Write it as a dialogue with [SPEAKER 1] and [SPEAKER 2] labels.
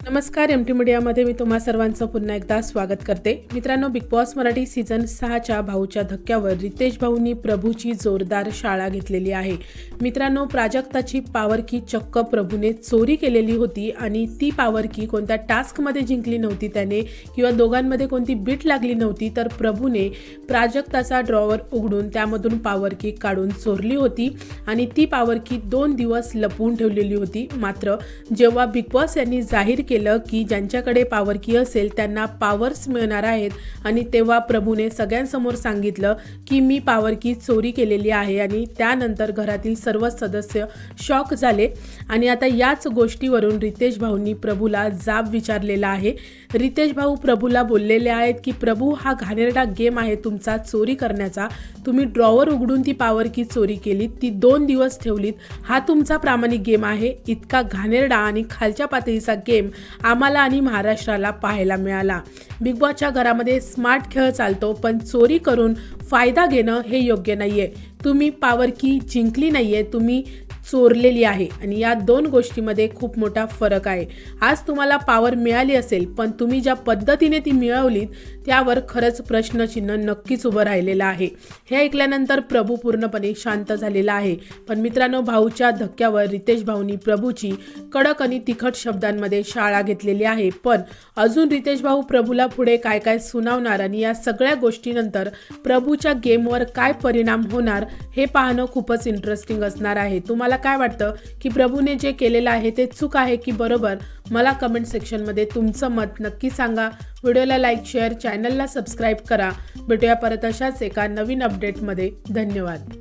[SPEAKER 1] नमस्कार. एमटी मीडियामध्ये मी तुम्हा सर्वांचं पुन्हा एकदा स्वागत करते. मित्रांनो, बिग बॉस मराठी सीझन 6च्या भाऊच्या धक्क्यावर रितेश भाऊंनी प्रभूची जोरदार शाळा घेतलेली आहे. मित्रांनो, प्राजक्ताची पॉवर की चक्क प्रभूने चोरी केलेली होती आणि ती पॉवर की कोणत्या टास्कमध्ये जिंकली नव्हती त्याने किंवा दोघांमध्ये कोणती बीट लागली नव्हती, तर प्रभूने प्राजक्ताचा ड्रॉवर उघडून त्यामधून पॉवर की काढून चोरली होती आणि ती पॉवर की 2 दिवस लपवून ठेवलेली होती. मात्र जेव्हा बिग बॉस यांनी जाहीर केलं की ज्यांच्याकडे पॉवर की असेल त्यांना पॉवर्स मिळणार आहेत आणि तेव्हा प्रभूने सगळ्यांसमोर सांगितलं की मी पॉवर की चोरी केलेली आहे आणि त्यानंतर घरातील सर्व सदस्य शॉक झाले. आणि आता याच गोष्टीवरून रितेश भाऊंनी प्रभूला जाब विचारलेला आहे. रितेश भाऊ प्रभूला बोललेले आहेत की प्रभू, हा घाणेरडा गेम आहे तुमचा चोरी करण्याचा. तुम्ही ड्रॉवर उघडून ती पॉवर की चोरी केलीत, ती 2 दिवस ठेवलीत. हा तुमचा प्रामाणिक गेम आहे. इतका घाणेरडा आणि खालच्या पातळीचा गेम आम्हाला आणि महाराष्ट्राला पाहायला मिळाला. बिग बॉसच्या घरामध्ये स्मार्ट खेळ चालतो, पण चोरी करून फायदा घेणं हे योग्य नाहीये. तुम्ही पॉवर की जिंकली नाहीये, तुम्ही चोरलेली आहे आणि या 2 गोष्टीमध्ये खूप मोठा फरक आहे. आज तुम्हाला पॉवर मिळाली असेल, पण तुम्ही ज्या पद्धतीने ती मिळवलीत त्यावर खरंच प्रश्नचिन्ह नक्कीच उभं राहिलेलं आहे. हे ऐकल्यानंतर प्रभू पूर्णपणे शांत झालेला आहे. पण मित्रांनो, भाऊच्या धक्क्यावर रितेश भाऊंनी प्रभूची कडक आणि तिखट शब्दांमध्ये शाळा घेतलेली आहे. पण अजून रितेश भाऊ प्रभूला पुढे काय काय सुनावणार आणि या सगळ्या गोष्टीनंतर प्रभूच्या गेमवर काय परिणाम होणार हे पाहणं खूपच इंटरेस्टिंग असणार आहे. तुम्हाला काय वाटतं की प्रभूने जे केलेलं आहे ते चूक आहे की बरोबर? मला कमेंट सेक्शनमध्ये तुमचं मत नक्की सांगा. व्हिडिओला लाईक, शेअर, चॅनलला सबस्क्राईब करा. भेटूया परत अशाच एका नवीन अपडेटमध्ये. धन्यवाद.